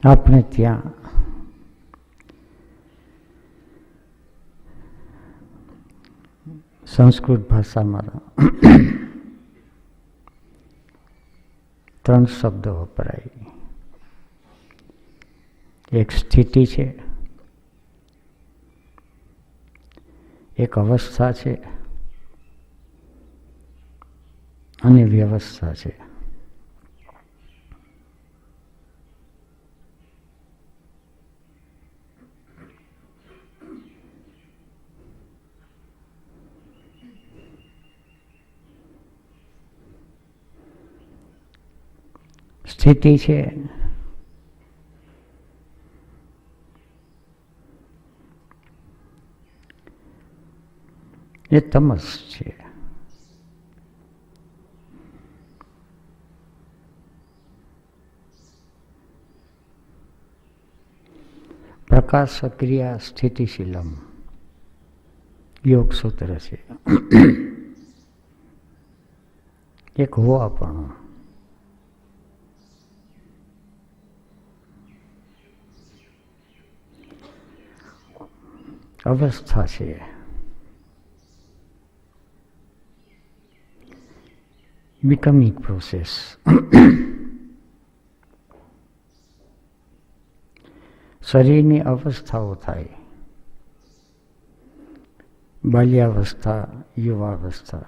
આપણે ત્યાં સંસ્કૃત ભાષામાં 3 શબ્દો વપરાય. એક સ્થિતિ છે, એક અવસ્થા છે અને વ્યવસ્થા છે. સ્થિતિ છે એ તમસ છે. પ્રકાશ ક્રિયા સ્થિતિશીલમ યોગ સૂત્ર છે. એક હોવાપણું, અવસ્થા છે. becoming process. શરીરની અવસ્થાઓ થાય. બાલ્યાવસ્થા, યુવાવસ્થા.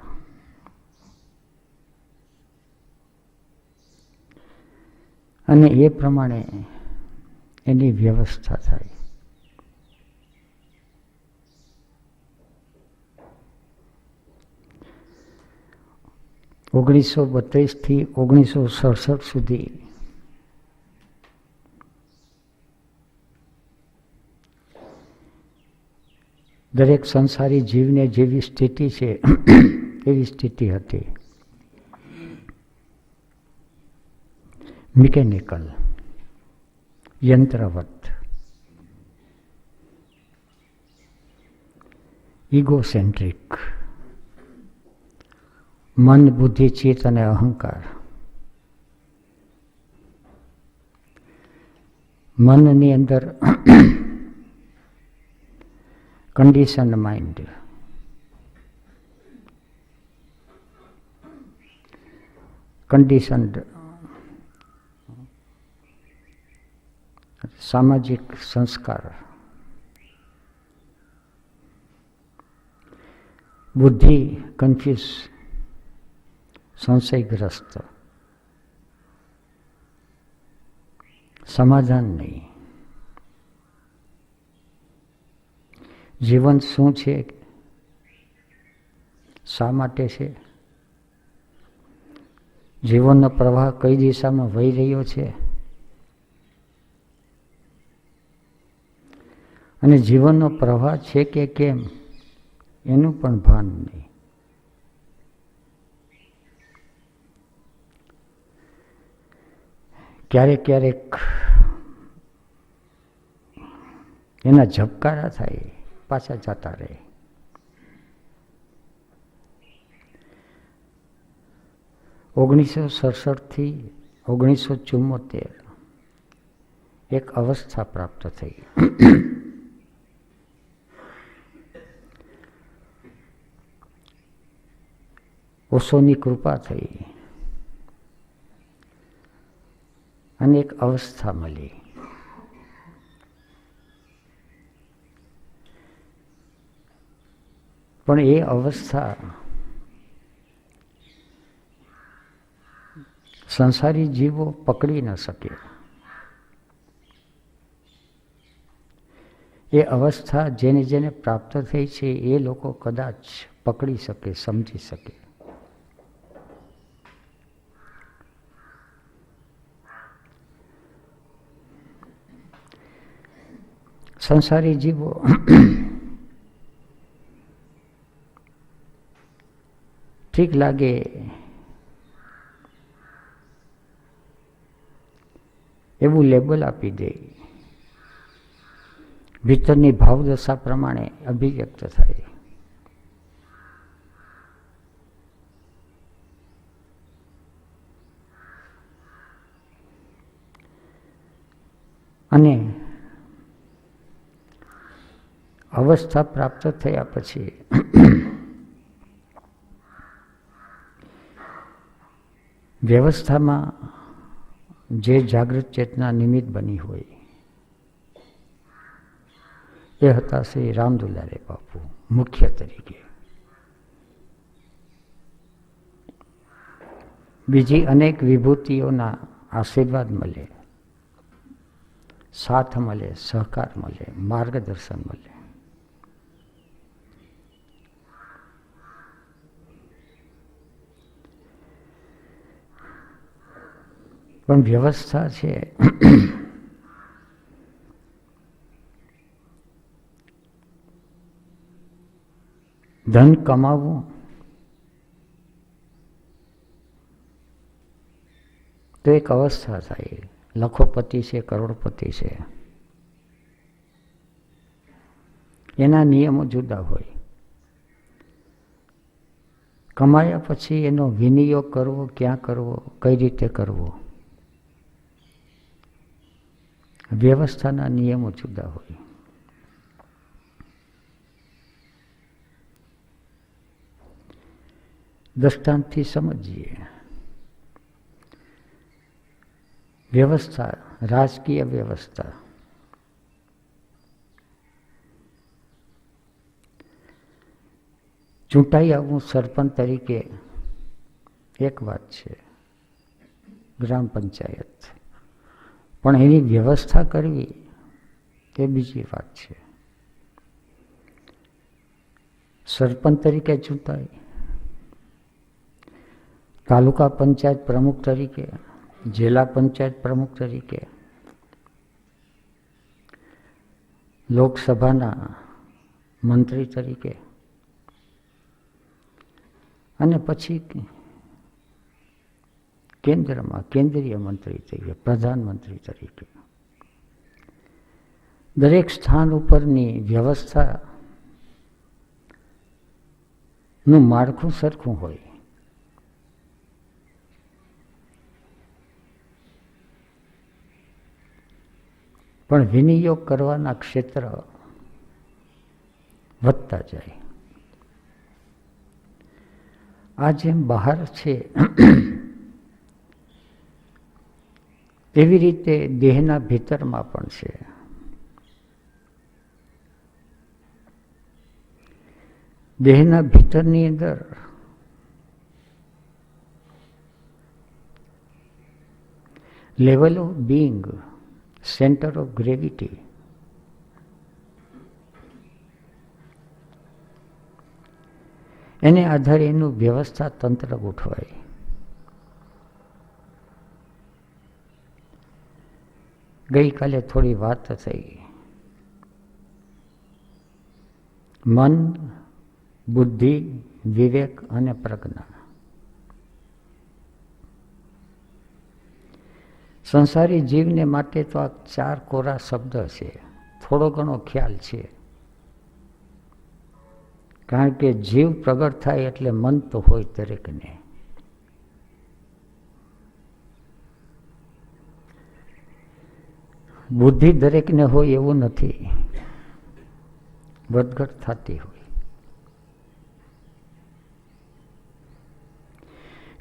અને એ પ્રમાણે એની વ્યવસ્થા થાય. 1932 થી 1967 સુધી દરેક સંસારી જીવને જેવી સ્થિતિ છે એવી સ્થિતિ હતી. મિકેનિકલ, યંત્રવત, ઇગોસેન્ટ્રિક, મન, બુદ્ધિ, ચિત્ત અને અહંકાર. મનની અંદર કન્ડિશન્ડ માઇન્ડ, કન્ડિશન્ડ સામાજિક સંસ્કાર. બુદ્ધિ કન્ફ્યુઝ, સંશયગ્રસ્ત, સમાધાન નહીં. જીવન શું છે, શા માટે છે, જીવનનો પ્રવાહ કઈ દિશામાં વહી રહ્યો છે અને જીવનનો પ્રવાહ છે કે કેમ એનું પણ ભાન નહીં. ક્યારેક ક્યારેક એના ઝબકારા થાય, પાછા જતા રહે. ઓગણીસો 67 થી 1974 એક અવસ્થા પ્રાપ્ત થઈ. ઓશોની કૃપા થઈ અને એક અવસ્થા મળી. પણ એ અવસ્થા સંસારી જીવો પકડી ન શકે. એ અવસ્થા જેને જેને પ્રાપ્ત થઈ છે એ લોકો કદાચ પકડી શકે, સમજી શકે. સંસારી જીવો ઠીક લાગે એવું લેબલ આપી દે, ભીતરની ભાવદશા પ્રમાણે અભિવ્યક્ત થાય. અને અવસ્થા પ્રાપ્ત થયા પછી વ્યવસ્થામાં જે જાગૃત ચેતના નિમિત્ત બની હોય એ હતા શ્રી રામદુલારે બાપુ મુખ્ય તરીકે. બીજી અનેક વિભૂતિઓના આશીર્વાદ મળે, સાથ મળે, સહકાર મળે, માર્ગદર્શન મળે. પણ વ્યવસ્થા છે ધન કમાવવું તો એક અવસ્થા થાય. લખોપતિ છે, કરોડપતિ છે, એના નિયમો જુદા હોય. કમાયા પછી એનો વિનિયોગ કરવો, ક્યાં કરવો, કઈ રીતે કરવો, વ્યવસ્થાના નિયમો જુદા હોય. દ્રષ્ટાંતથી સમજીએ. વ્યવસ્થા, રાજકીય વ્યવસ્થા, ચૂંટાઈ આવવું સરપંચ તરીકે એક વાત છે, ગ્રામ પંચાયત, પણ એની વ્યવસ્થા કરવી એ બીજી વાત છે. સરપંચ તરીકે ચૂંટાય, તાલુકા પંચાયત પ્રમુખ તરીકે, જિલ્લા પંચાયત પ્રમુખ તરીકે, લોકસભાના મંત્રી તરીકે અને પછી કેન્દ્રમાં કેન્દ્રીય મંત્રી તરીકે, પ્રધાનમંત્રી તરીકે. દરેક સ્થાન ઉપરની વ્યવસ્થાનું માળખું સરખું હોય. પણ વિનિયોગ કરવાના ક્ષેત્ર વધતા જાય. આ જેમ બહાર છે એવી રીતે દેહના ભીતરમાં પણ છે. દેહના ભીતરની અંદર level of being, centre of gravity, એને આધારે એનું વ્યવસ્થા તંત્ર ગોઠવાય. ગઈકાલે થોડી વાત થઈ. મન, બુદ્ધિ, વિવેક અને પ્રજ્ઞા. સંસારી જીવને માટે તો આ ચાર કોરા શબ્દ છે. થોડો ઘણો ખ્યાલ છે, કારણ કે જીવ પ્રગટ થાય એટલે મન તો હોય દરેકને. બુદ્ધિ દરેકને હોય એવું નથી, વધઘટ થતી હોય.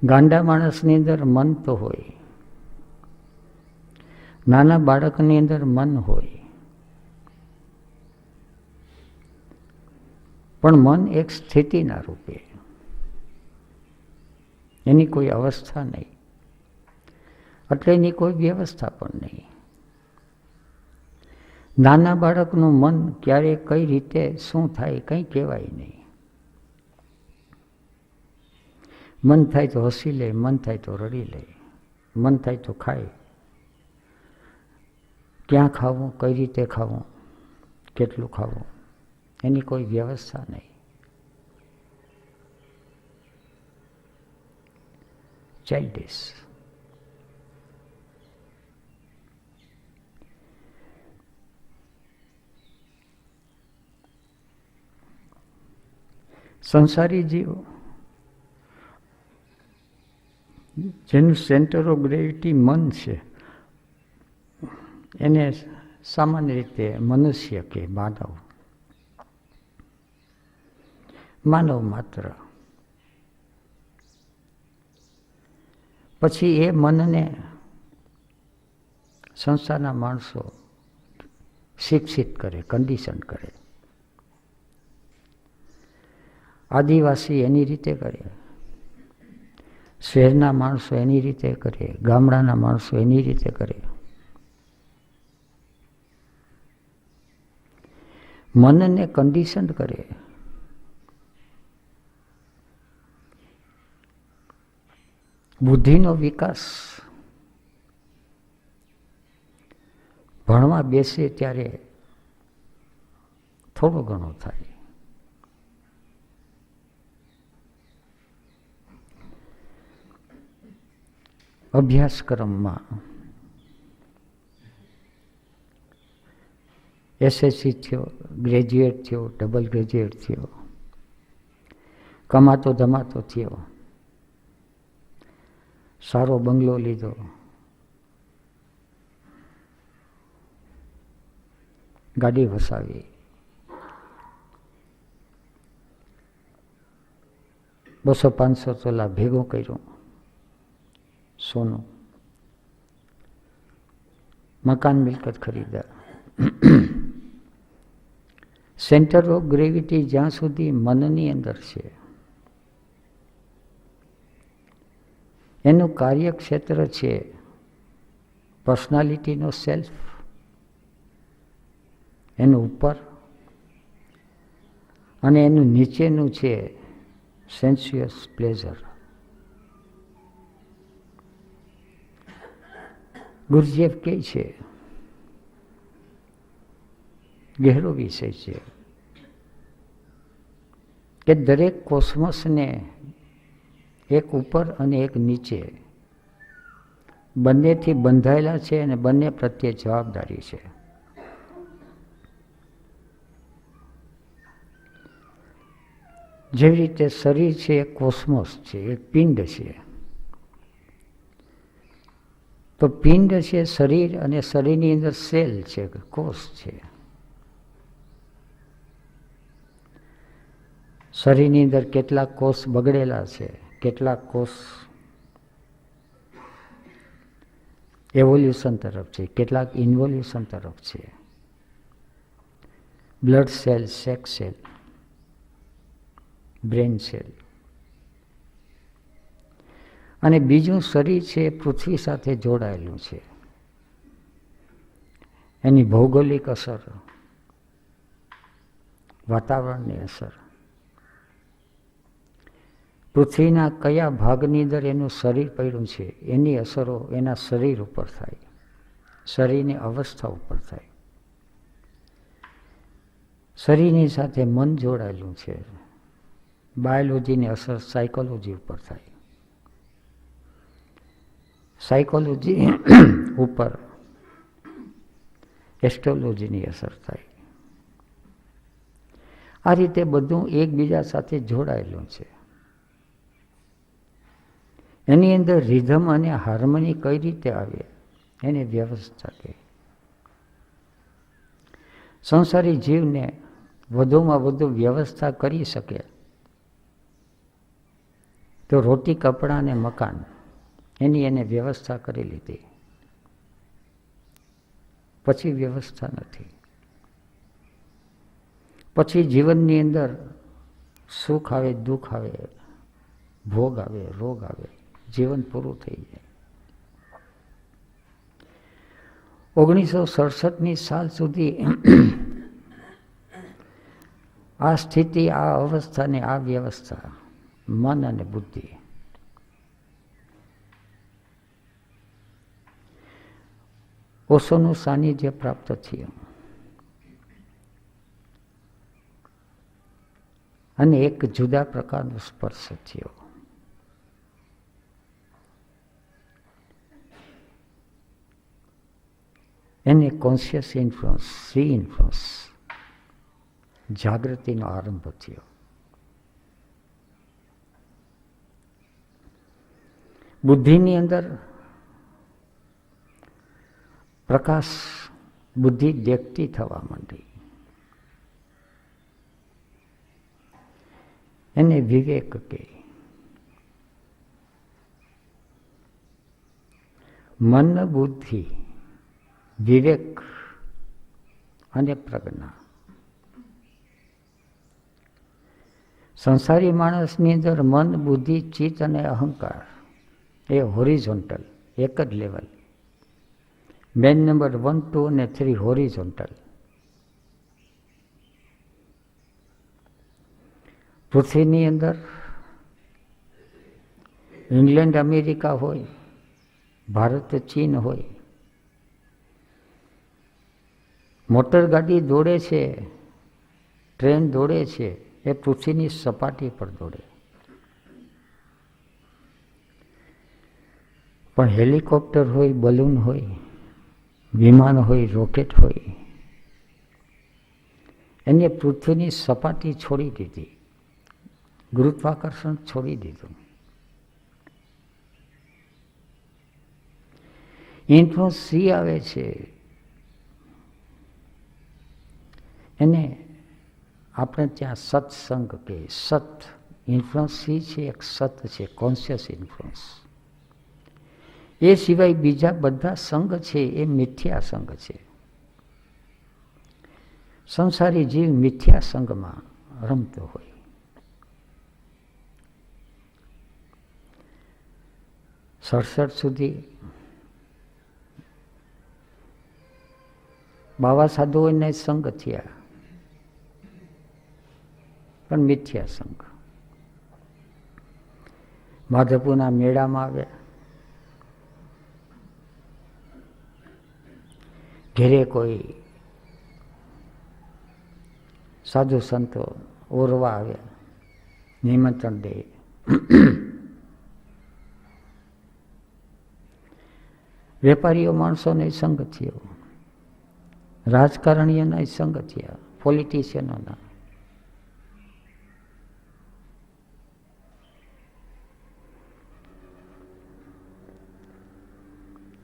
ગાંડા માણસની અંદર મન તો હોય, નાના બાળકની અંદર મન હોય, પણ મન એક સ્થિતિના રૂપે, એની કોઈ અવસ્થા નહીં, એટલે એની કોઈ વ્યવસ્થા પણ નહીં. નાના બાળકનું મન ક્યારે કઈ રીતે શું થાય કંઈ કહેવાય નહીં. મન થાય તો હસી લે, મન થાય તો રડી લે, મન થાય તો ખાય. ક્યાં ખાવું, કઈ રીતે ખાવું, કેટલું ખાવું, એની કોઈ વ્યવસ્થા નહીં. ચાઇલ્ડિશ. સંસારી જીવ જેનું સેન્ટર ઓફ ગ્રેવિટી મન છે, એને સામાન્ય રીતે મનુષ્ય કે માનવ માત્ર. પછી એ મનને સંસારના માણસો શિક્ષિત કરે, કન્ડિશન કરે. આદિવાસી એની રીતે કરે, શહેરના માણસો એની રીતે કરે, ગામડાના માણસો એની રીતે કરે. મનને કન્ડિશન કરે. બુદ્ધિનો વિકાસ ભણવા બેસે ત્યારે થોડો ઘણો થાય. અભ્યાસક્રમમાં એસએસસી થયો, ગ્રેજ્યુએટ થયો, ડબલ ગ્રેજ્યુએટ થયો, કમાતો ધમાતો થયો, સારો બંગલો લીધો, ગાડી વસાવી, 200-500 તોલા ભેગું કર્યું, સોનું, મકાન મિલકત ખરીદ્યા. સેન્ટર ઓફ ગ્રેવિટી જ્યાં સુધી મનની અંદર છે, એનું કાર્યક્ષેત્ર છે પર્સનાલિટીનો સેલ્ફ, એનું ઉપર, અને એનું નીચેનું છે સેન્સ્યુઅસ પ્લેઝર. ગુરુજીએફ કહે છે, ગહેરો વિષય છે કે દરેક કોસ્મોસને એક ઉપર અને એક નીચે બંનેથી બંધાયેલા છે અને બંને પ્રત્યે જવાબદારી છે. જેવી રીતે શરીર છે એક કોસ્મોસ છે, એક પિંડ છે. તો પિંડ છે શરીર, અને શરીરની અંદર સેલ છે, કોષ છે. શરીરની અંદર કેટલાક કોષ બગડેલા છે, કેટલાક કોષ એવોલ્યુશન તરફ છે, કેટલાક ઇન્વોલ્યુશન તરફ છે. Blood cell, sex cell, brain cell. અને બીજું શરીર છે એ પૃથ્વી સાથે જોડાયેલું છે. એની ભૌગોલિક અસર, વાતાવરણની અસર, પૃથ્વીના કયા ભાગની અંદર એનું શરીર પડ્યું છે એની અસરો એના શરીર ઉપર થાય, શરીરની અવસ્થા ઉપર થાય. શરીરની સાથે મન જોડાયેલું છે, બાયોલોજીની અસર સાયકોલોજી ઉપર થાય, સાયકોલોજી ઉપર એસ્ટ્રોલોજીની અસર થાય. આ રીતે બધું એકબીજા સાથે જોડાયેલું છે. એની અંદર રિધમ અને હાર્મની કઈ રીતે આવે એની વ્યવસ્થા કહે. સંસારી જીવને વધુમાં વધુ વ્યવસ્થા કરી શકે તો રોટી, કપડાં અને મકાન એની એને વ્યવસ્થા કરી લીધી. પછી વ્યવસ્થા નથી. પછી જીવનની અંદર સુખ આવે, દુઃખ આવે, ભોગ આવે, રોગ આવે, જીવન પૂરું થઈ જાય. 1967ની સાલ સુધી આ સ્થિતિ, આ અવસ્થાને, આ વ્યવસ્થા, મન અને બુદ્ધિ, ઓશોનું સાનિધ્ય પ્રાપ્ત થયું અને એક જુદા પ્રકારનો સ્પર્શ થયો. એને કોન્શિયસ ઇન્ફ્લુઅન્સ, ફ્રી ઇન્ફ્લુઅન્સ, જાગૃતિનો આરંભ થયો. બુદ્ધિની અંદર પ્રકાશ બુદ્ધિ દેખતી થવા માંડી. એને વિવેક કહે. મન, બુદ્ધિ, વિવેક અને પ્રજ્ઞા. સંસારી માણસની અંદર મન, બુદ્ધિ, ચિત્ત અને અહંકાર એ હોરિઝોન્ટલ, એક જ લેવલ. મેન નંબર 1, 2 અને 3 હોરિઝોન્ટલ. પૃથ્વીની અંદર ઇંગ્લેન્ડ, અમેરિકા હોય, ભારત, ચીન હોય, મોટર ગાડી દોડે છે, ટ્રેન દોડે છે, એ પૃથ્વીની સપાટી પર દોડે. પણ હેલિકોપ્ટર હોય, બલૂન હોય, વિમાન હોય, રોકેટ હોય, એને પૃથ્વીની સપાટી છોડી દીધી, ગુરુત્વાકર્ષણ છોડી દીધું. ઇન્ફ્લુઅન્સી આવે છે, એને આપણે ત્યાં સત્સંગ કહે. સત ઇન્ફ્લુઅન્સી છે, એક સત છે, કોન્શિયસ ઇન્ફ્લુઅન્સ. એ સિવાય બીજા બધા સંગ છે એ મિથ્યા સંગ છે. સંસારી જીવ મિથ્યા સંગમાં રમતો હોય. સડસઠ સુધી બાવા સાધુઓને સંગ થયા, પણ મિથ્યા સંગ. માધવપુરના મેળામાં આવ્યા, ઘેરે કોઈ સાધુ સંતો ઓરવા આવ્યા, નિમંત્રણ દે. વેપારીઓ માણસોને સંગ થયો, રાજકારણીઓના સંગ થયા, પોલિટિશિયનોના.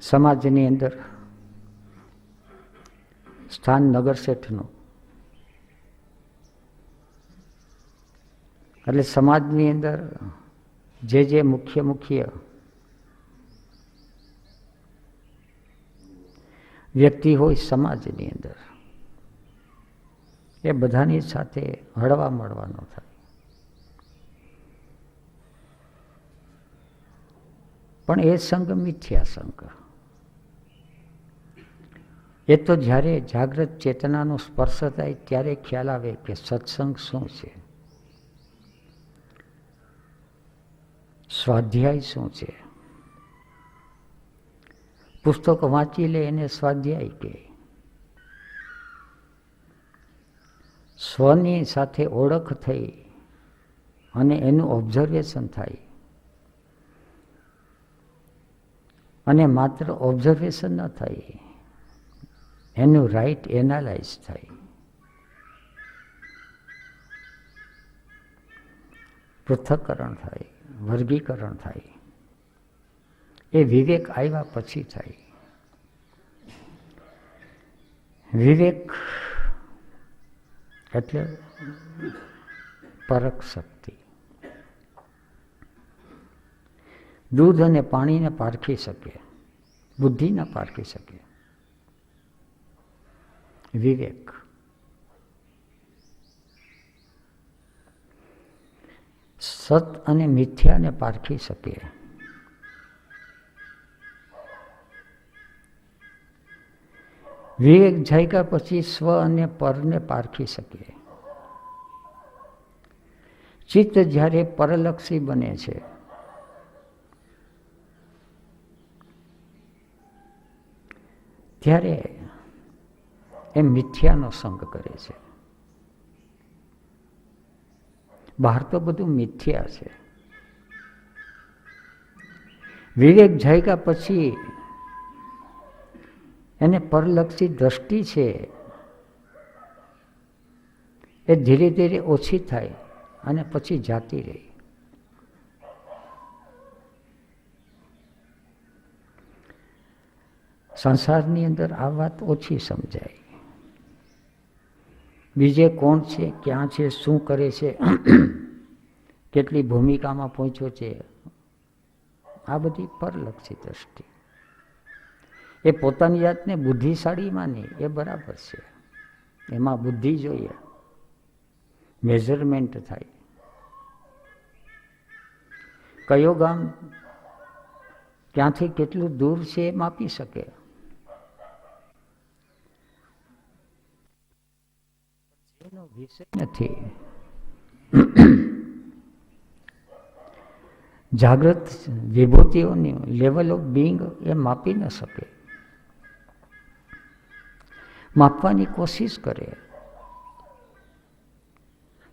સમાજની અંદર સ્થાન નગર શેઠનું, એટલે સમાજની અંદર જે મુખ્ય વ્યક્તિ હોય સમાજની અંદર, એ બધાની સાથે હળવા મળવાનો થાય. પણ એ સંગ મિથ્યા સંગ. એ તો જ્યારે જાગૃત ચેતનાનો સ્પર્શ થાય ત્યારે ખ્યાલ આવે કે સત્સંગ શું છે, સ્વાધ્યાય શું છે. પુસ્તક વાંચી લે એને સ્વાધ્યાય કહે. સ્વની સાથે ઓળખ થઈ અને એનું ઓબ્ઝર્વેશન થાય, અને માત્ર ઓબ્ઝર્વેશન ન થાય, એનું રાઈટ એનાલાઇઝ થાય. પૃથ્થકરણ થાય, વર્ગીકરણ થાય. એ વિવેક આવ્યા પછી થાય. વિવેક એટલે પરખ શક્તિ. દૂધ અને પાણીને પારખી શકે, બુદ્ધિ ન પારખી શકે. વિવેક. સત અને મિથ્યાને પારખી શકે. વિવેક જાગ્યા પછી સ્વ અને પરને પારખી શકે. ચિત્ત જ્યારે પરલક્ષી બને છે, ત્યારે એ મિથ્યાનો સંગ કરે છે. બહાર તો બધું મિથ્યા છે. વિવેક જાગ્યા પછી એને પરલક્ષી દ્રષ્ટિ છે એ ધીરે ધીરે ઓછી થાય અને પછી જાતી રહી. સંસારની અંદર આ વાત ઓછી સમજાય. બીજે કોણ છે, ક્યાં છે, શું કરે છે, કેટલી ભૂમિકામાં પહોંચ્યો છે, આ બધી પરલક્ષી દ્રષ્ટિ. એ પોતાની જાતને બુદ્ધિશાળી માની એ બરાબર છે, એમાં બુદ્ધિ જોઈએ, મેઝરમેન્ટ થાય. કયો ગામ ક્યાંથી કેટલું દૂર છે એ માપી શકે. એનો વિષય નથી. જાગૃત વિભૂતિઓની લેવલ ઓફ બિંગ એ માપી ન શકે. માપવાની કોશિશ કરે.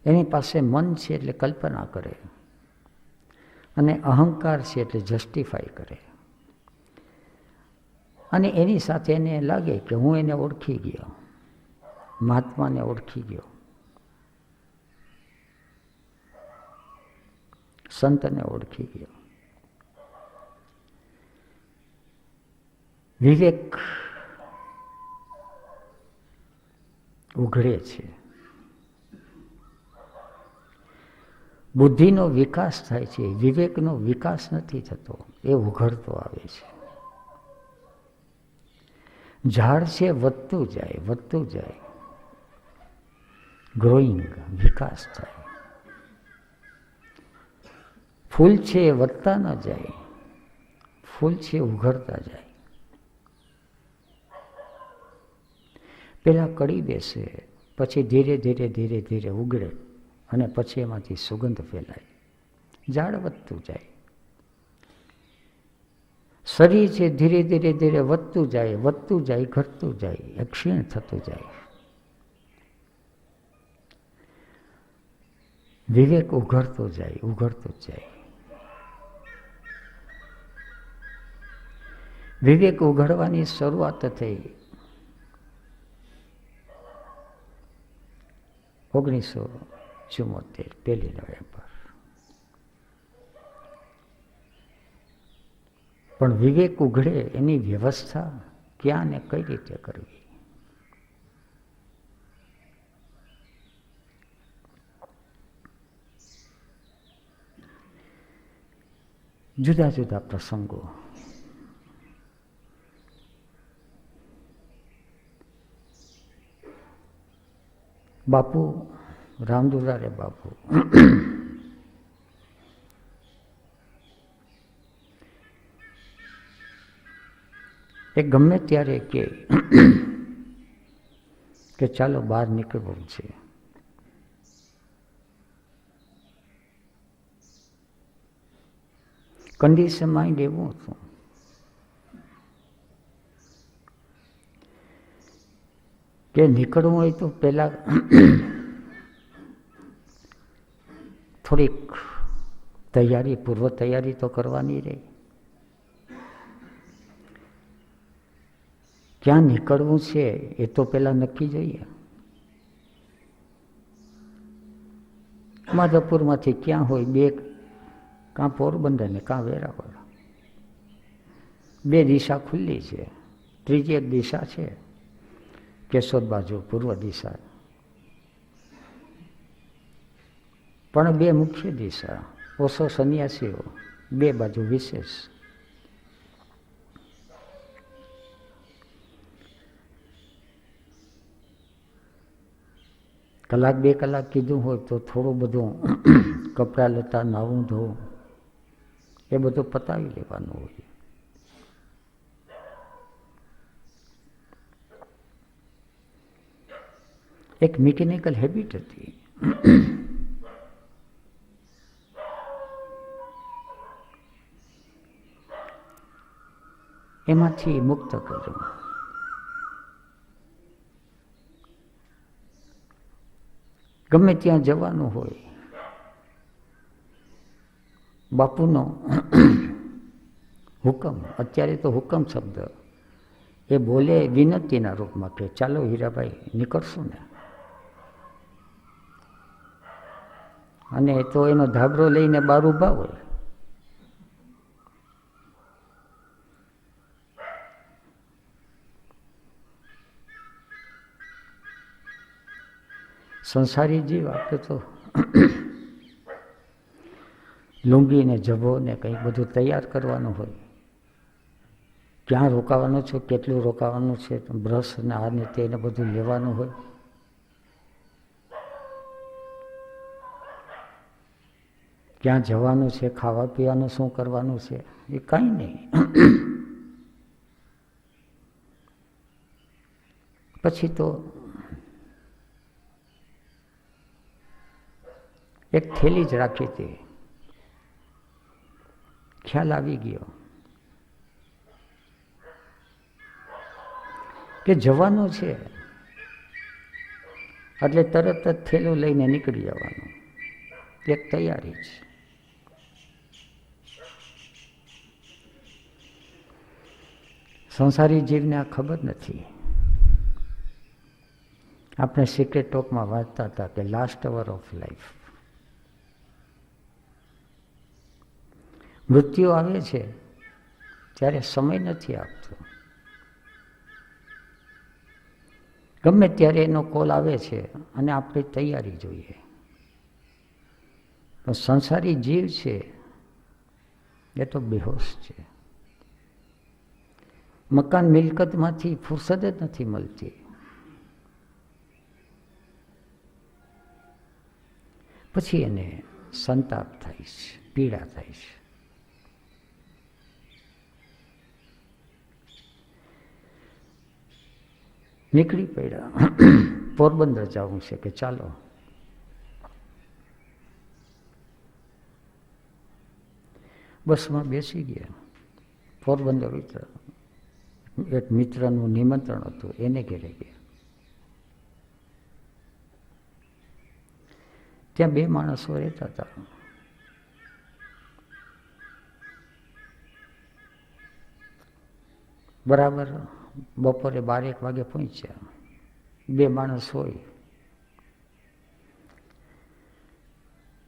એની પાસે મન છે એટલે કલ્પના કરે, અને અહંકાર છે એટલે જસ્ટિફાય કરે, અને એની સાથે એને લાગે કે હું એને ઓળખી ગયો, મહાત્માને ઓળખી ગયો, સંતને ઓળખી ગયો. વિવેક ઉઘડે છે. બુદ્ધિનો વિકાસ થાય છે, વિવેકનો વિકાસ નથી થતો, એ ઉઘડતો આવે છે. ઝાડ છે વધતું જાય, વધતું જાય, ગ્રોઈંગ, વિકાસ થાય. ફૂલ છે એ વધતા ન જાય, ફૂલ છે ઉઘડતા જાય. પેલા કડી બેસે, પછી ધીરે ધીરે ધીરે ધીરે ઉગડે, અને પછી એમાંથી સુગંધ ફેલાય, ઝાડ વધતું જાય. શરીર છે ધીરે ધીરે ધીરે વધતું જાય, વધતું જાય, ઘટતું જાય, એ ક્ષીણ થતું જાય. વિવેક ઉઘડતો જાય, ઉઘડતો જાય. વિવેક ઉઘડવાની શરૂઆત થઈ 1974, 1 નવેમ્બર. પણ વિવેક ઉઘડે એની વ્યવસ્થા ક્યાં ને કઈ રીતે કરવી? જુદા જુદા પ્રસંગો. બાપુ રામદુલારે બાપુ એ ગમે ત્યારે કે ચાલો બહાર નીકળવું છે. કન્ડિશન માઇન્ડ એવું હતું કે નીકળવું હોય તો પહેલા થોડીક તૈયારી, પૂર્વ તૈયારી તો કરવાની રહી. ક્યાં નીકળવું છે એ તો પહેલા નક્કી જોઈએ. માધવપુરમાંથી ક્યાં હોય, બે, કાં પોરબંદર ને કાં વેરાવળ, બે દિશા ખુલ્લી છે. ત્રીજી એક દિશા છે કેશોદ બાજુ, પૂર્વ દિશા. પણ બે મુખ્ય દિશા, ઓશો સંન્યાસીઓ, બે બાજુ વિશેષ. કલાક બે કલાક કીધું હોય તો થોડું બધું કપડાં લતા, નાવું ધોવું, એ બધું પતાવી લેવાનું હોય. એક મિકેનિકલ હેબિટ હતી. એમાંથી મુક્ત કરવું. ગમે ત્યાં જવાનું હોય, બાપુનો હુકમ, અત્યારે તો હુકમ શબ્દ એ બોલે વિનંતીના રૂપમાં કે ચાલો હીરાભાઈ નીકળશું ને, અને તો એનો ધાબળો લઈને બહાર ઊભા હોય. સંસારી જીવ આપણે તો લુંગી ને જભો ને કંઈક બધું તૈયાર કરવાનું હોય. ક્યાં રોકાવાનું છે, કેટલું રોકાવાનું છે, બ્રશ ને આ ને તેને બધું લેવાનું હોય. ક્યાં જવાનું છે, ખાવા પીવાનું શું કરવાનું છે, એ કાંઈ નહીં. પછી તો એક થેલી જ રાખી હતી, ખ્યાલ આવી ગયો કે જવાનું છે એટલે તરત જ થેલું લઈને નીકળી જવાનું, એક તૈયારી છે. સંસારી જીવને આ ખબર નથી. આપણે સિક્રેટ ટોકમાં વાંચતા હતા કે લાસ્ટ અવર ઓફ લાઈફ, મૃત્યુ આવે છે ત્યારે સમય નથી આપતો. ગમે ત્યારે એનો કોલ આવે છે અને આપણી તૈયારી જોઈએ. પણ સંસારી જીવ છે એ તો બેહોશ છે. મકાન મિલકતમાંથી ફુરસદ જ નથી મળતી. પછી એને સંતાપ થાય છે, પીડા થાય છે. નીકળી પડ્યા, પોરબંદર જવું છે કે ચાલો. બસમાં બેસી ગયા, પોરબંદર ઉતર્યા. એક મિત્રનું નિમંત્રણ હતું, એને ઘેરે ગયા. ત્યાં 2 માણસો રહેતા હતા. બરાબર બપોરે 12-1 વાગે પહોંચ્યા. 2 માણસ હોય,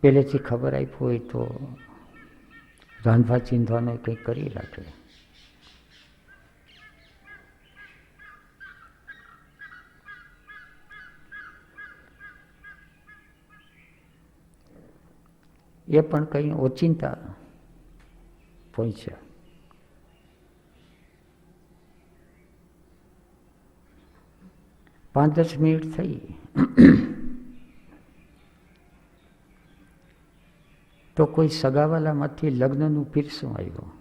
પહેલેથી ખબર આપી હોય તો રાંધવા ચીંધવાનું કંઈક કરી રાખે. એ પણ કંઈ ઓચિંતા પહોંચ્યા. પાંચ 10 મિનિટ થઈ તો કોઈ સગાવાલામાંથી લગ્નનું પીરસું આવ્યું.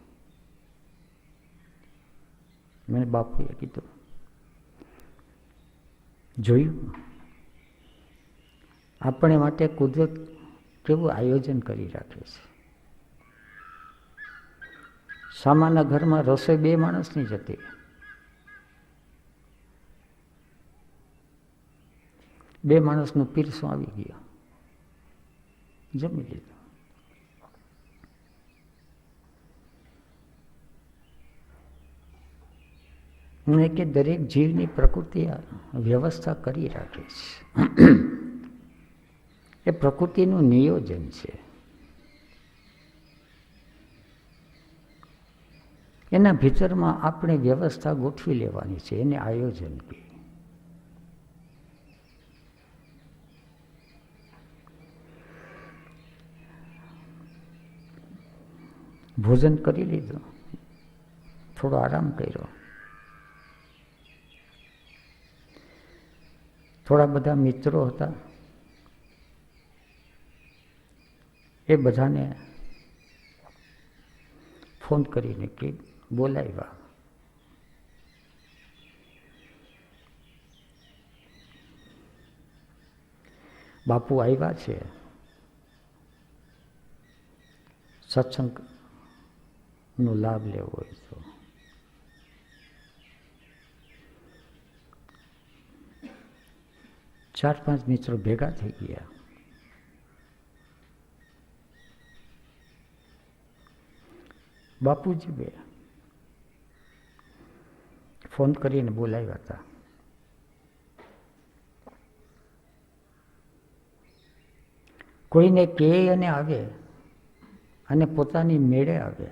મેં બાપુએ કીધું, જોયું આપણે માટે કુદરત કેવું આયોજન કરી રાખે છે. સામાના ઘરમાં રસોઈ 2 માણસની જ હતી. 2 માણસનું પીરસું આવી ગયું, જમી લીધું. મને કે દરેક જીવની પ્રકૃતિ વ્યવસ્થા કરી રાખે છે. એ પ્રકૃતિનું નિયોજન છે. એના ભીતરમાં આપણે વ્યવસ્થા ગોઠવી લેવાની છે, એને આયોજન કહે. ભોજન કરી લીધું, થોડો આરામ કર્યો. થોડા બધા મિત્રો હતા, એ બધાને ફોન કરીને કે બોલાવ્યા. બાપુ આવ્યા છે, સત્સંગનો લાભ લેવો હોય તો. ચાર 5 મિત્રો ભેગા થઈ ગયા. બાપુજી બે ફોન કરીને બોલાવ્યા હતા. કોઈને કહે અને આવે અને પોતાની મેળે આવે,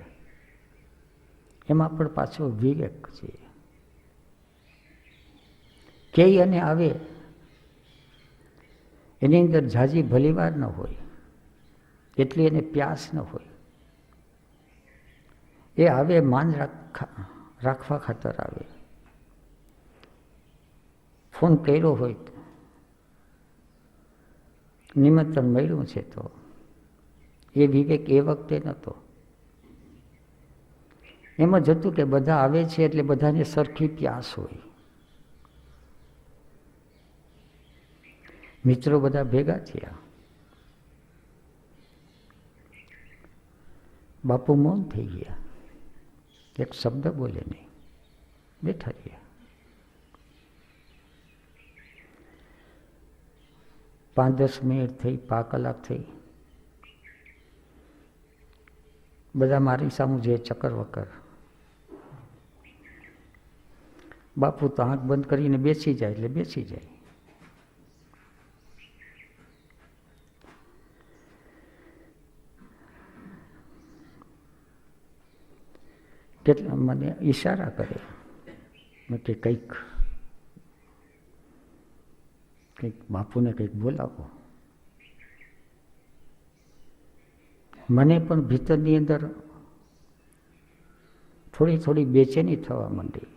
એમાં પણ પાછો વિવેક છે. કહે અને આવે એની અંદર ઝાઝી ભલીવાર ન હોય, એટલી એને પ્યાસ ન હોય. એ આવે માન રાખવા ખાતર આવે. ફોન કર્યો હોય તો, નિમંત્રણ મળ્યું છે તો એ વિવેક એ વખતે નહોતો. એમ જ હતું કે બધા આવે છે એટલે બધાને સરખી પ્યાસ હોય. મિત્રો બધા ભેગા થયા. બાપુ મૌન થઈ ગયા, એક શબ્દ બોલે નહીં, બેઠા રહ્યા. 5-10 મિનિટ થઈ, 5 કલાક થઈ. બધા મારી સામું જે ચક્કર વક્કર. બાપુ તો આંખ બંધ કરીને બેસી જાય એટલે બેસી જાય. કેટલા મને ઈશારા કરે કે કંઈક બાપુને કંઈક બોલાવો. મને પણ ભીતરની અંદર થોડી થોડી બેચેની થવા માંડી.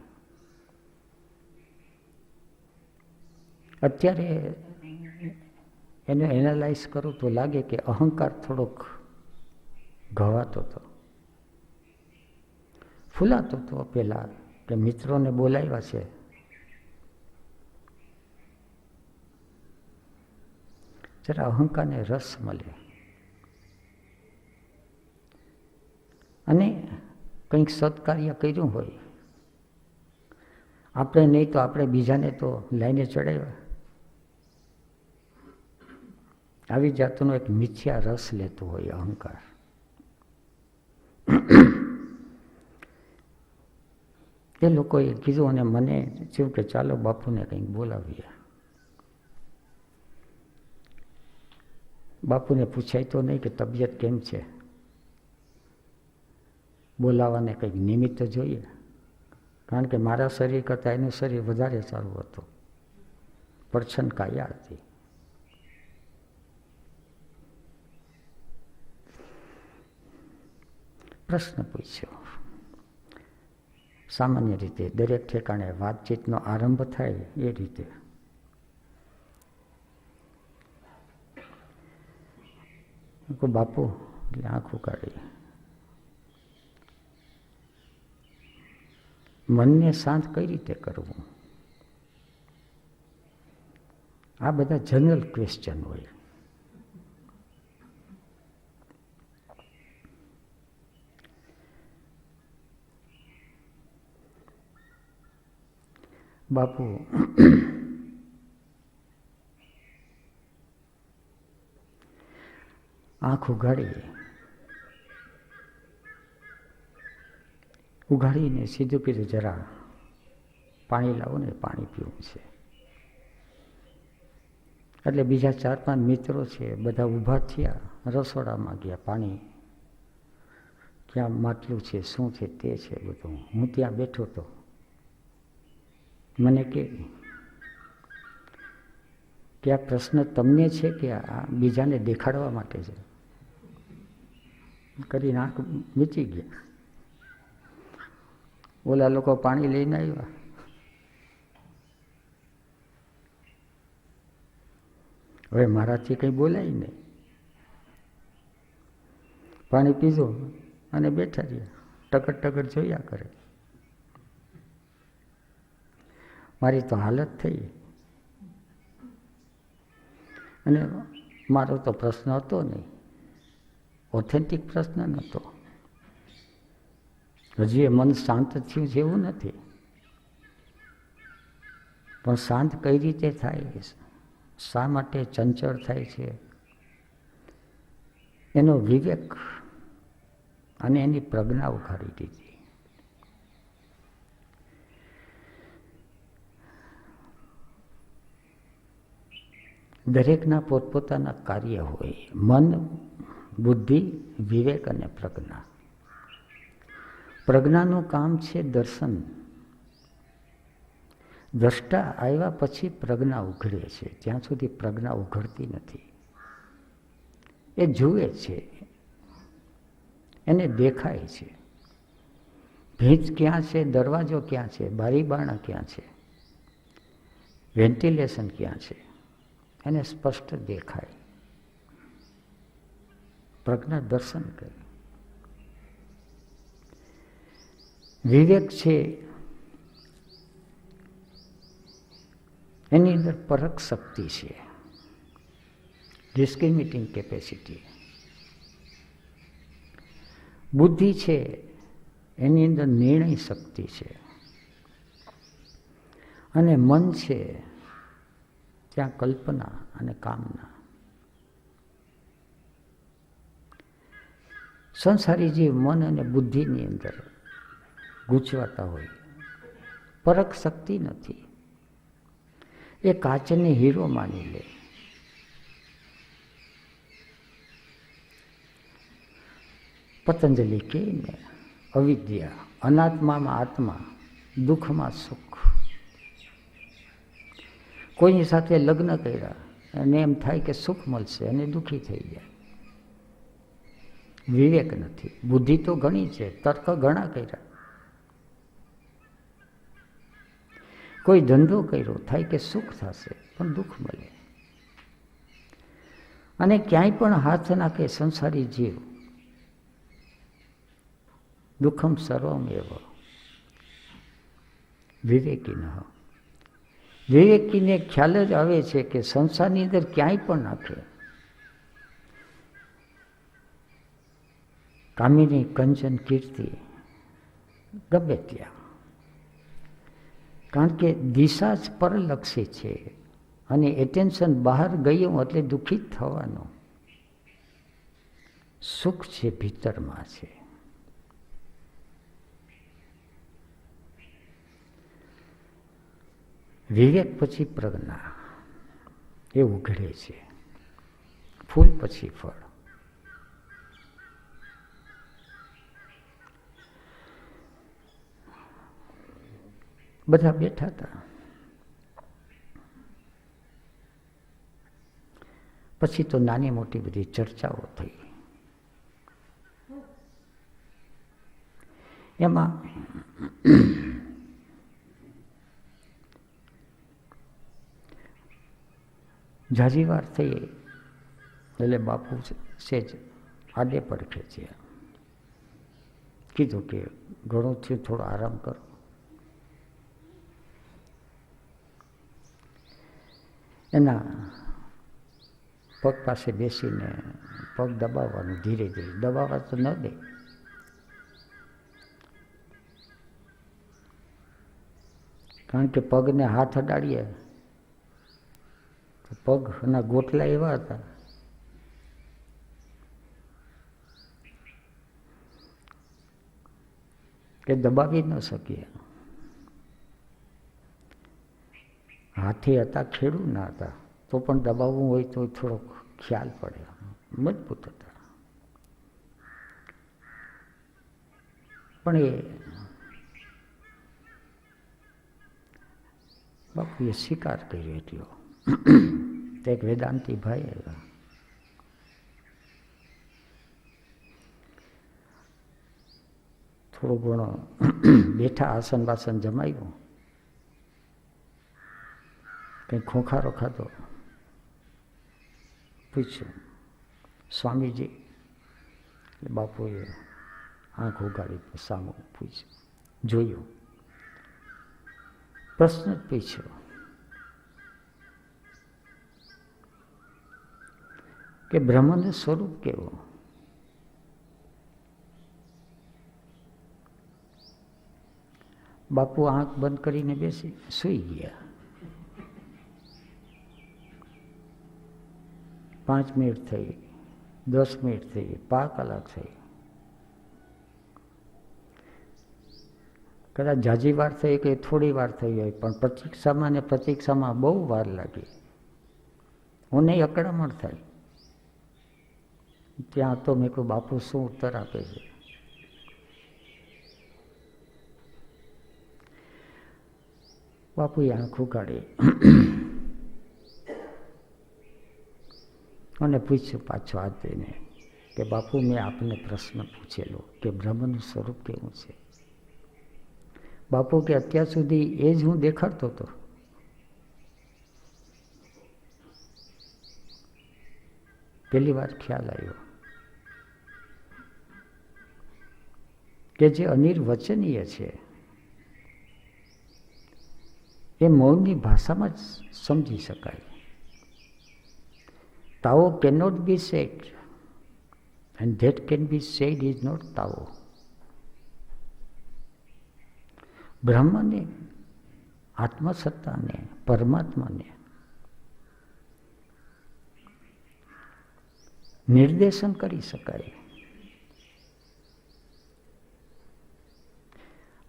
અત્યારે એને એનાલાઇઝ કરું તો લાગે કે અહંકાર થોડોક ઘવાતો હતો, ફૂલાતો હતો પહેલાં કે મિત્રોને બોલાવ્યા છે. જરા અહંકારને રસ મળે અને કંઈક સત્કાર્ય કર્યું હોય, આપણે નહીં તો આપણે બીજાને તો લાઈને ચડાવ્યા. આવી જાતનો એક મિથ્યા રસ લેતો હોય અહંકાર. એ લોકોએ કીધું અને મને થયું કે ચાલો બાપુને કંઈક બોલાવીએ. બાપુને પૂછાય તો નહીં કે તબિયત કેમ છે, બોલાવાને કંઈક નિમિત્ત જોઈએ. કારણ કે મારા શરીર કરતાં એનું શરીર વધારે સારું હતું, પડછન કાયા હતી. પ્રશ્ન પૂછ્યો. સામાન્ય રીતે દરેક ઠેકાણે વાતચીતનો આરંભ થાય એ રીતે. બાપુ એટલે આંખું કાઢી. મનને શાંત કઈ રીતે કરવું? આ બધા જનરલ ક્વેશ્ચન હોય. બાપુ આંખ ઉઘાડીને સીધું કીધું, જરા પાણી લાવો ને, પાણી પીવું છે. એટલે બીજા 4-5 મિત્રો છે બધા ઊભા થયા, રસોડામાં ગયા. પાણી ક્યાં માટલું છે, શું છે તે છે બધું. હું ત્યાં બેઠો હતો. મને કે આ પ્રશ્ન તમને છે કે આ બીજાને દેખાડવા માટે છે? કરીને આંખ મીચી ગયા. ઓલા લોકો પાણી લઈને આવ્યા. હવે મારાથી કંઈ બોલાય નહીં. પાણી પીધું અને બેઠા રહ્યા, ટકર ટકર જોયા કરે. મારી તો હાલત થઈ. અને મારો તો પ્રશ્ન હતો નહીં, ઓથેન્ટિક પ્રશ્ન નહોતો. હજી એ મન શાંત થયું છે એવું નથી, પણ શાંત કઈ રીતે થાય, શા માટે ચંચળ થાય છે, એનો વિવેક અને એની પ્રજ્ઞા ઉઘાડી દીધી. દરેકના પોતપોતાના કાર્ય હોય. મન, બુદ્ધિ, વિવેક અને પ્રજ્ઞા. પ્રજ્ઞાનું કામ છે દર્શન. દ્રષ્ટા આવ્યા પછી પ્રજ્ઞા ઉઘડે છે, ત્યાં સુધી પ્રજ્ઞા ઉઘડતી નથી. એ જુએ છે, એને દેખાય છે, ભીંત ક્યાં છે, દરવાજો ક્યાં છે, બારી બારણા ક્યાં છે, વેન્ટિલેશન ક્યાં છે, એને સ્પષ્ટ દેખાય. પ્રજ્ઞા દર્શન કરે. વિવેક છે એની અંદર પરખ શક્તિ છે, ડિસ્ક્રિમિનેટિંગ કેપેસિટી. બુદ્ધિ છે એની અંદર નિર્ણય શક્તિ છે, અને મન છે ત્યાં કલ્પના અને કામના. સંસારી જીવ મન અને બુદ્ધિની અંદર ગૂંચવાતા હોય, પરખ શક્તિ નથી. એ કાચને હીરો માની લે. પતંજલિ કહે ને, અવિદ્યા, અનાત્મામાં આત્મા, દુઃખમાં સુખ. કોઈની સાથે લગ્ન કર્યા અને એમ થાય કે સુખ મળશે અને દુઃખી થઈ જાય. વિવેક નથી. બુદ્ધિ તો ઘણી છે, તર્ક ઘણા કર્યા. કોઈ ધંધો કર્યો, થાય કે સુખ થશે પણ દુઃખ મળે. અને ક્યાંય પણ હાથ નાખે સંસારી જીવ, દુઃખમ સર્વમ એવ વિવેકીન. વિવેકીને ખ્યાલ જ આવે છે કે સંસારની અંદર ક્યાંય પણ નાખે, કામિની કંચન કીર્તિ ગમે ત્યાં, કારણ કે દિશા જ પરલક્ષી છે અને એટેન્શન બહાર ગયું એટલે દુઃખિત થવાનું. સુખ છે ભીતરમાં છે. વિવેક પછી પ્રજ્ઞા એ ઉઘડે છે. ફૂલ પછી ફળ. બધા બેઠા હતા. પછી તો નાની મોટી બધી ચર્ચાઓ થઈ. એમાં ઝાઝી વાર થઈ એટલે બાપુ સેજ આડે પડખે છે. કીધું કે ઘણું થયું, થોડો આરામ કરો. એના પગ પાસે બેસીને પગ દબાવવાનું, ધીરે ધીરે. દબાવવા તો ન દે. કારણ કે પગને હાથ અડાડીએ તો પગના ગોટલા એવા હતા કે દબાવી ન શકીએ. હાથી હતા, ખેડૂત ના હતા, તો પણ દબાવવું હોય તો થોડોક ખ્યાલ પડે. મજબૂત હતા. પણ એ બાપુએ સ્વીકાર કર્યો એટલો. તો એક વેદાંતી ભાઈ આવ્યા. થોડો ઘણો બેઠા, આસન બાસન જમાવ્યું, કંઈ ખોખારો ખાધો. પૂછ્યું, સ્વામીજી. એટલે બાપુએ આંખ ઉગાડી સામું પૂછ્યું, જોયું. પ્રશ્ન જ પૂછ્યો કે બ્રહ્મનું સ્વરૂપ કેવું? બાપુ આંખ બંધ કરીને બેસી સૂઈ ગયા. 5 મિનિટ થઈ, 10 મિનિટ થઈ, 5 કલાક થઈ. કદાચ ઝાઝી વાર થઈ કે થોડી વાર થઈ હોય, પણ પ્રતીક્ષામાં ને પ્રતીક્ષામાં બહુ વાર લાગી. હું નહીં અકળામણ થાય. ત્યાં તો મેં કહ્યું, બાપુ શું ઉત્તર આપે છે? બાપુએ આંખ ઉગાડી અને પૂછ્યું પાછો હાથ દઈને કે બાપુ, મેં આપને પ્રશ્ન પૂછેલો કે બ્રહ્મનું સ્વરૂપ કેવું છે? બાપુ કે અત્યાર સુધી એ જ હું દેખાડતો હતો. પહેલી વાર ખ્યાલ આવ્યો કે જે અનિર્વચનીય છે એ મૌનની ભાષામાં જ સમજી શકાય. Tao cannot be said, and that can be said is not Tao. બ્રહ્મને, આત્મસત્તાને, પરમાત્માને નિર્દેશન કરી શકાય.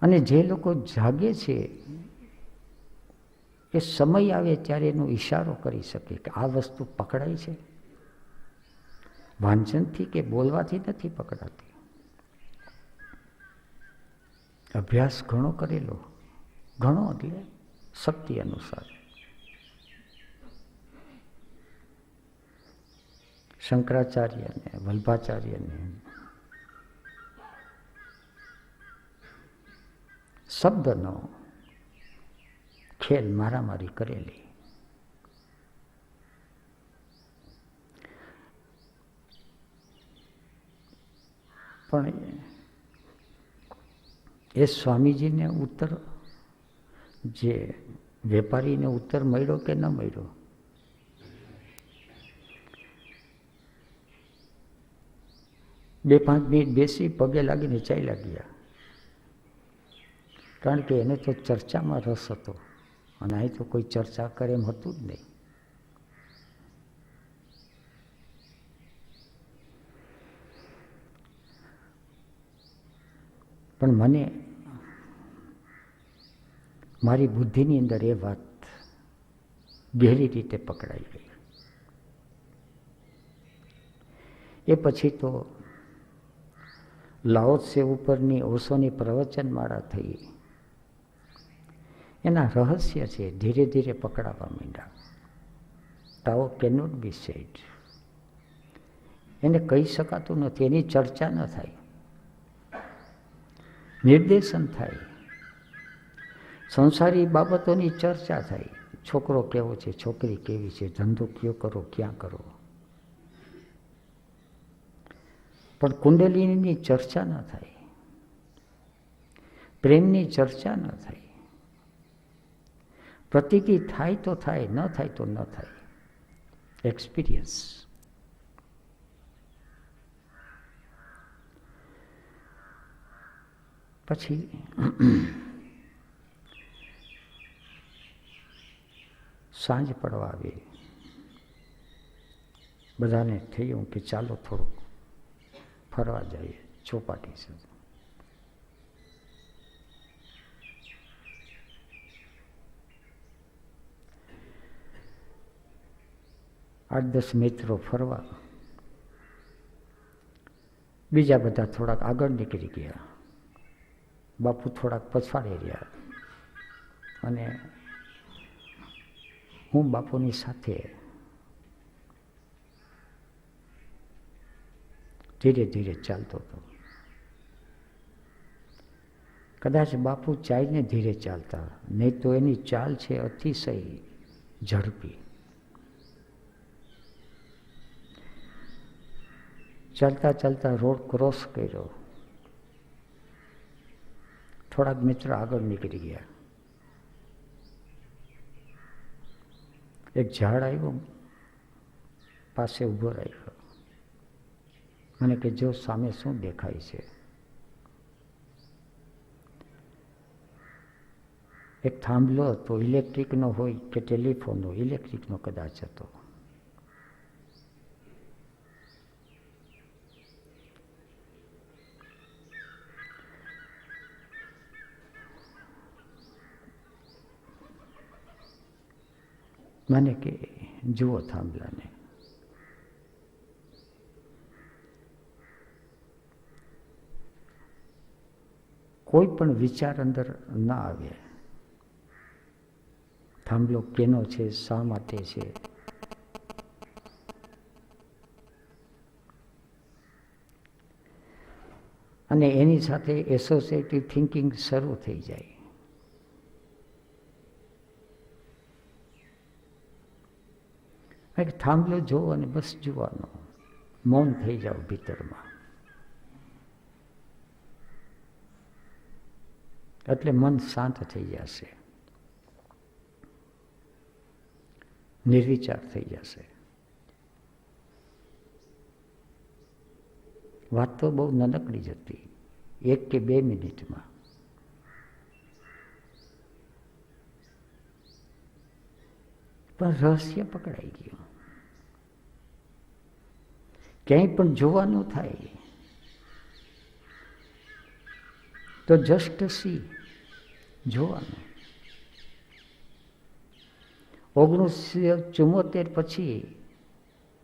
અને જે લોકો જાગે છે એ સમય આવે ત્યારે એનો ઈશારો કરી શકે કે આ વસ્તુ પકડાય છે. વાંચનથી કે બોલવાથી નથી પકડાતી. અભ્યાસ ઘણો કરેલો, ઘણો એટલે શક્તિ અનુસાર. શંકરાચાર્યને, વલ્ભાચાર્યને શબ્દનો ખેલ મારામારી કરેલી. પણ એ સ્વામીજીને ઉત્તર, જે વેપારીને ઉત્તર મળ્યો કે ન મળ્યો? બે પાંચ મિનિટ બેસી પગે લાગીને ચાલ્યા ગયા. કારણ કે એને તો ચર્ચામાં રસ હતો અને અહીં તો કોઈ ચર્ચા કરે એમ હતું જ નહીં. પણ મને મારી બુદ્ધિની અંદર એ વાત ગહેરી રીતે પકડાઈ ગઈ. એ પછી તો લાઓ ત્સે ઉપરની ઓશોની પ્રવચનમાળા થઈ. એના રહસ્ય છે ધીરે ધીરે પકડાવા માંડ્યા. તાઓ કેનોટ બી સેડ, એને કહી શકાતું નથી, એની ચર્ચા ન થાય, નિર્દેશન થાય, સંસારી બાબતોની ચર્ચા થાય. છોકરો કેવો છે, છોકરી કેવી છે, ધંધો કયો કરો, ક્યાં કરો, પણ કુંડલીની ચર્ચા ન થાય, પ્રેમની ચર્ચા ન થાય. પ્રતીતિ થાય તો થાય, ન થાય તો ન થાય. એક્સપિરિયન્સ. પછી સાંજ પડવા આવી. બધાને થયું કે ચાલો થોડુંક ફરવા જઈએ ચોપાટી સુધી. 8-10 મિત્રો ફરવા, બીજા બધા થોડાક આગળ નીકળી ગયા. બાપુ થોડાક પછાડી રહ્યા અને હું બાપુની સાથે ધીરે ધીરે ચાલતો હતો. કદાચ બાપુ ચાલીને ધીરે ચાલતા, નહીં તો એની ચાલ છે અતિશય ઝડપી. ચાલતા ચાલતા રોડ ક્રોસ કર્યો. થોડાક મિત્ર આગળ નીકળી ગયા. એક ઝાડ આવ્યું, પાસે ઊભો રાખ્યો. મને કે જો સામે શું દેખાય છે? એક થાંભલો હતો, ઇલેક્ટ્રિકનો હોય કે ટેલિફોનનો, ઇલેક્ટ્રિકનો કદાચ હતો. મને કે જુઓ થાંભલાને. કોઈ પણ વિચાર અંદર ન આવે. થાંભલો કેનો છે, શા માટે છે. અને એની સાથે એસોસિએટિવ થિંકિંગ શરૂ થઈ જાય. થાંભલો જોવો અને બસ જોવાનો, મૌન થઈ જાઓ ભીતરમાં. એટલે મન શાંત થઈ જશે, નિર્વિચાર થઈ જશે. વાત તો બહુ નાનકડી જ હતી, 1 કે 2 મિનિટમાં. પણ રહસ્ય પકડાઈ ગયું. ક્યાંય પણ જોવાનું થાય તો જસ્ટ સી, જોવાનું. 1974 પછી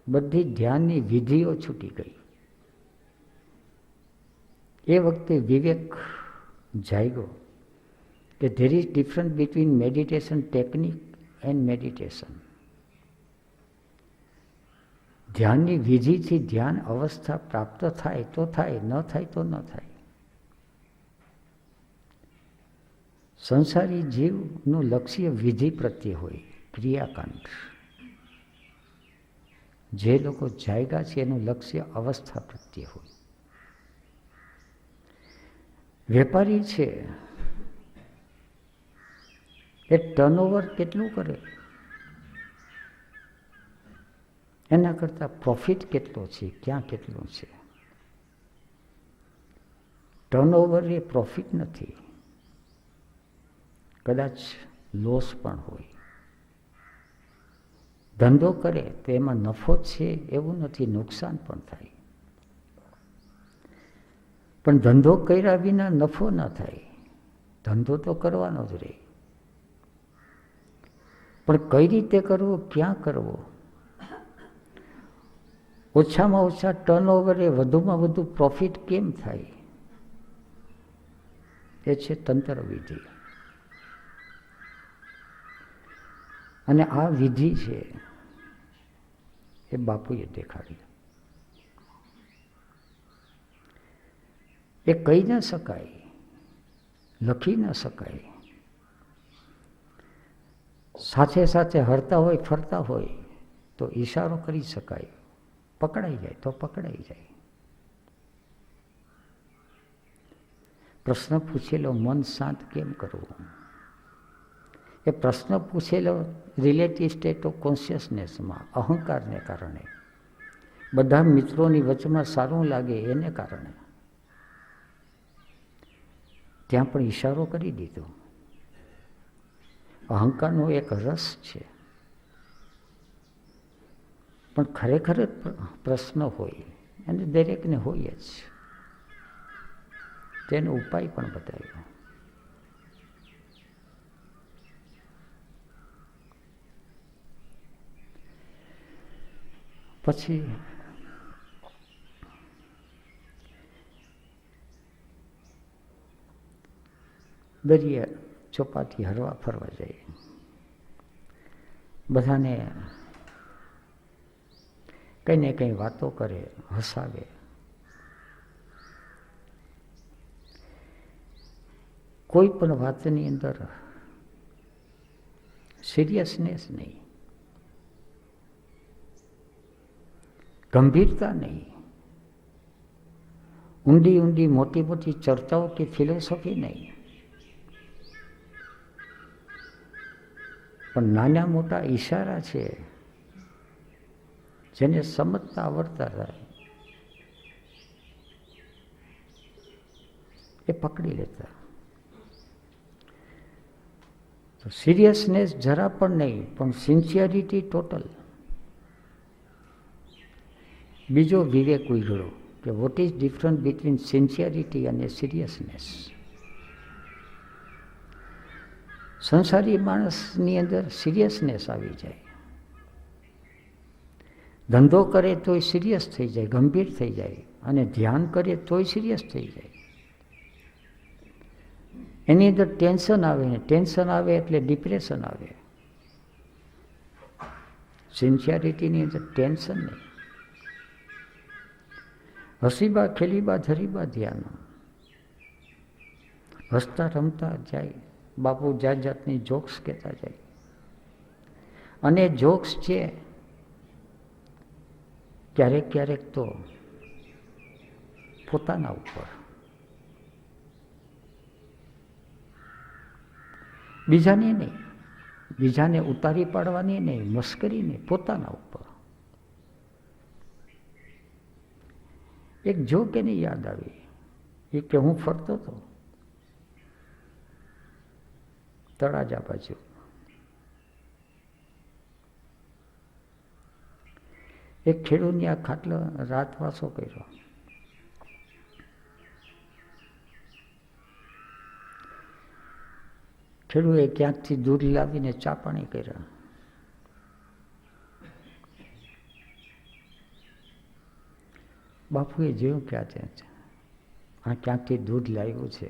બધી ધ્યાનની વિધિઓ છૂટી ગઈ. એ વખતે વિવેક જાગ્યો કે there is difference between meditation technique and meditation. ધ્યાનની વિધિથી ધ્યાન અવસ્થા પ્રાપ્ત થાય તો થાય, ન થાય તો ન થાય. સંસારી જીવનું લક્ષ્ય વિધિ પ્રત્યે હોય, ક્રિયાકાંડ. જે લોકો જાગ્યા છે એનું લક્ષ્ય અવસ્થા પ્રત્યે હોય. વેપારી છે એ ટર્નઓવર કેટલું કરે એના કરતાં પ્રોફિટ કેટલો છે, ક્યાં કેટલું છે. ટર્નઓવર એ પ્રોફિટ નથી, કદાચ લોસ પણ હોય. ધંધો કરે તો એમાં નફો છે એવું નથી, નુકસાન પણ થાય. પણ ધંધો કર્યા વિના નફો ન થાય. ધંધો તો કરવાનો જ રહે, પણ કઈ રીતે કરવો, ક્યાં કરવો. ઓછામાં ઓછા ટર્નઓવરે વધુમાં વધુ પ્રોફિટ કેમ થાય, એ છે તંત્ર વિધિ. અને આ વિધિ છે એ બાપુએ દેખાડી. એ કહી ન શકાય, લખી ન શકાય. સાથે સાથે હરતા હોય, ફરતા હોય તો ઈશારો કરી શકાય. પકડાઈ જાય તો પકડાઈ જાય. પ્રશ્ન પૂછેલો મન શાંત કેમ કરવું, એ પ્રશ્ન પૂછેલો રિલેટિવ સ્ટેટ ઓફ કોન્શિયસનેસમાં, અહંકારને કારણે, બધા મિત્રોની વચમાં સારું લાગે એને કારણે. ત્યાં પણ ઈશારો કરી દીધો. અહંકારનો એક રસ છે, પણ ખરેખર પ્રશ્ન હોય અને દરેકને હોય જ. તેનો ઉપાય પણ બતાવ્યો. પછી દરિયા ચોપાટી હરવા ફરવા જાય. બધાને કંઈ ને કંઈ વાતો કરે, હસાવે. કોઈ પણ વાતની અંદર સિરિયસનેસ નહીં, ગંભીરતા નહીં, ઊંડી ઊંડી મોટી મોટી ચર્ચાઓ કે ફિલોસોફી નહીં, પણ નાના મોટા ઈશારા છે જેને સમજતા આવડતા થાય એ પકડી લેતા. તો સિરિયસનેસ જરા પણ નહીં, પણ સિન્સિયરિટી ટોટલ. બીજો વિવેક ઉઘડો કે what is difference between sincerity અને સિરિયસનેસ. સંસારી માણસની અંદર સિરિયસનેસ આવી જાય. ધંધો કરે તોય સિરિયસ થઈ જાય, ગંભીર થઈ જાય, અને ધ્યાન કરે તોય સિરિયસ થઈ જાય. એની અંદર ટેન્શન આવે ને ટેન્શન આવે એટલે ડિપ્રેશન આવે. સિન્સિયરિટીની અંદર ટેન્શન નહીં. હસીબા ખેલીબા ધરીબા ધ્યાન. હસતા રમતા જાય. બાપુ જાત જાતની જોક્સ કહેતા જાય. અને જોક્સ છે ક્યારેક ક્યારેક તો પોતાના ઉપર, બીજાને નહીં, બીજાને ઉતારી પાડવાની નહીં, મસ્કરી નહીં, પોતાના ઉપર. એક જોક એને યાદ આવી, એ કે હું ફરતો હતો તળાજા બાજુ. એક ખેડૂતની આ ખાટલો રાતવાસો કર્યો. ખેડૂએ ક્યાંકથી દૂધ લાવીને ચા પાણી કર્યા. બાપુએ જોયું કે આ ક્યાંકથી દૂધ લાવ્યું છે.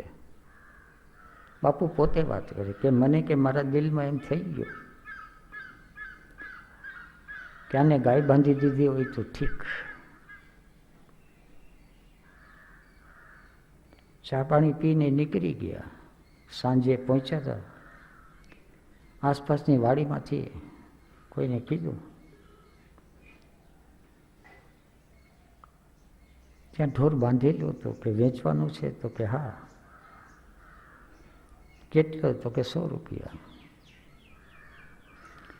બાપુ પોતે વાત કરે કે મને કે મારા દિલમાં એમ થઈ ગયું કે આને ગાય બાંધી દીધી હોય તો ઠીક. ચા પાણી પીને નીકળી ગયા. સાંજે પહોંચ્યા હતા. આસપાસની વાડીમાંથી કોઈને કીધું ત્યાં ઢોર બાંધેલું હતું કે વેચવાનું છે, તો કે હા. કેટલો? તો કે 100 રૂપિયા.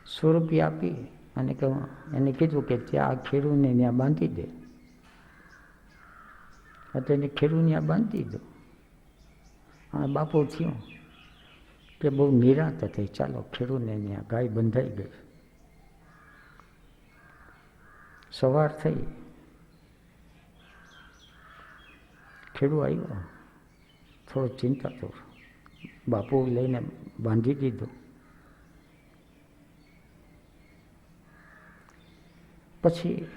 100 રૂપિયા આપી અને એને કીધું કે ત્યાં આ ખેડૂને ત્યાં બાંધી દે. તો એને ખેડૂને ત્યાં બાંધી દીધો. હા, બાપુ થયું કે બહુ નિરાંત થઈ, ચાલો ખેડૂને ત્યાં ગાય બંધાઈ ગઈ. સવાર થઈ, ખેડૂ આવ્યો, થોડો ચિંતાતુર. બાપુ લઈને બાંધી દીધો. પછી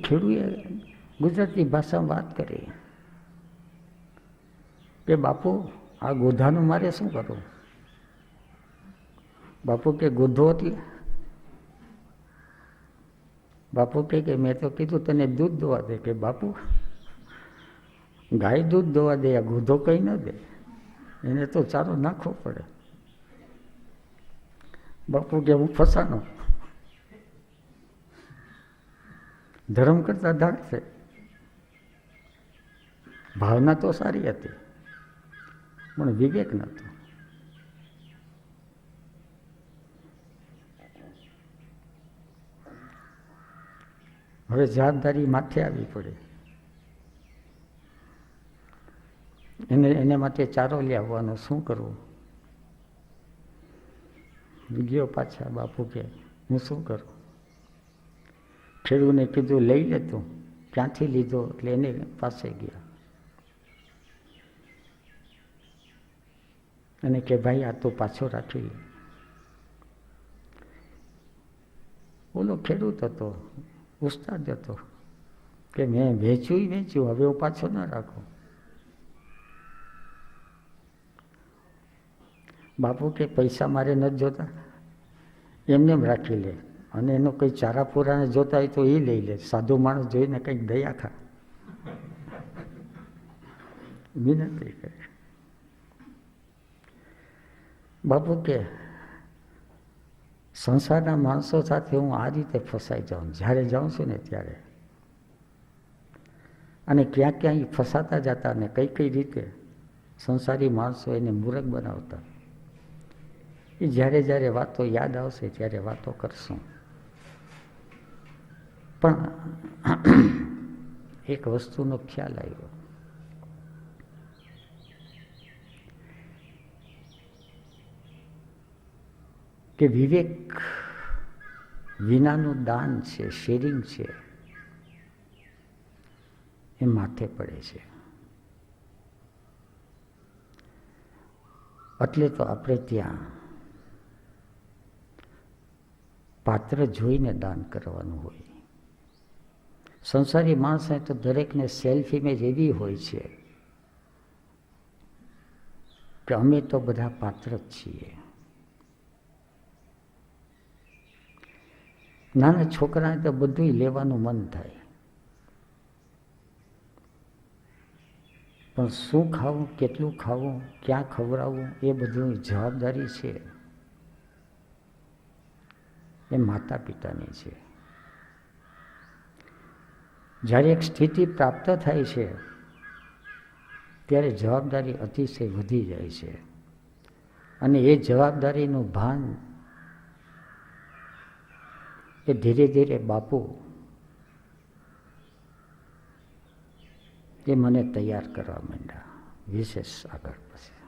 ખેડૂએ ગુજરાતી ભાષામાં વાત કરી કે બાપુ આ ગોધાનું મારે શું કરવું? બાપુ કે ગોધો એટલે? બાપુ કે મેં તો કીધું તને દૂધ દોવા દે. કે બાપુ ગાય દૂધ દોવા દે, આ ગોધો કંઈ ન દે, એને તો ચારો નાખવો પડે. બાપુ કે હું ફસાનો. ધર્મ કરતા ધાક છે. ભાવના તો સારી હતી પણ વિવેક નહોતો. હવે જવાબદારી માથે આવી પડે. એને માટે ચારો લાવવાનો, શું કરવું? ગયો પાછા. બાપુ કે હું શું કરું? ખેડૂને કીધું લઈ લે તું. ક્યાંથી લીધો? એટલે એને પાસે ગયા અને કે ભાઈ આ તો પાછો રાખી લે. ઓલો ખેડૂત હતો, ઉસ્તાદ હતો કે મેં વેચ્યું, હવે હું પાછો ના રાખું. બાપુ કે પૈસા મારે નથી જોતા, એમને એમ રાખી લે. અને એનો કંઈ ચારા પૂરાને જોતા હોય તો એ લઈ લે. સાધુ માણસ જોઈને કંઈક દયા ખા, વિનંતી કરે. બાપુ કે સંસારના માણસો સાથે હું આ રીતે ફસાઈ જાઉં, જ્યારે જાઉં છું ને ત્યારે. અને ક્યાં ક્યાંય ફસાતા જતા ને કઈ રીતે સંસારી માણસો એને મૂરખ બનાવતા. એ જ્યારે વાતો યાદ આવશે ત્યારે વાતો કરશું. પણ એક વસ્તુનો ખ્યાલ આવ્યો કે વિવેક વિનાનું દાન છે, શેરિંગ છે, એ માથે પડે છે. એટલે તો આપણે ત્યાં પાત્ર જોઈને દાન કરવાનું હોય. સંસારી માણસને તો દરેકને સેલ્ફ ઇમેજ એવી હોય છે કે કે અમે તો બધા પાત્ર જ છીએ. નાના છોકરાને તો બધું લેવાનું મન થાય, પણ શું ખાવું, કેટલું ખાવું, ક્યાં ખવડાવવું, એ બધું જવાબદારી છે એ માતા પિતાની છે. જ્યારે એક સ્થિતિ પ્રાપ્ત થાય છે ત્યારે જવાબદારી અતિશય વધી જાય છે, અને એ જવાબદારીનું ભાન એ ધીરે ધીરે બાપુ એ મને તૈયાર કરવા માંડ્યા, વિશેષ આગળ પછી.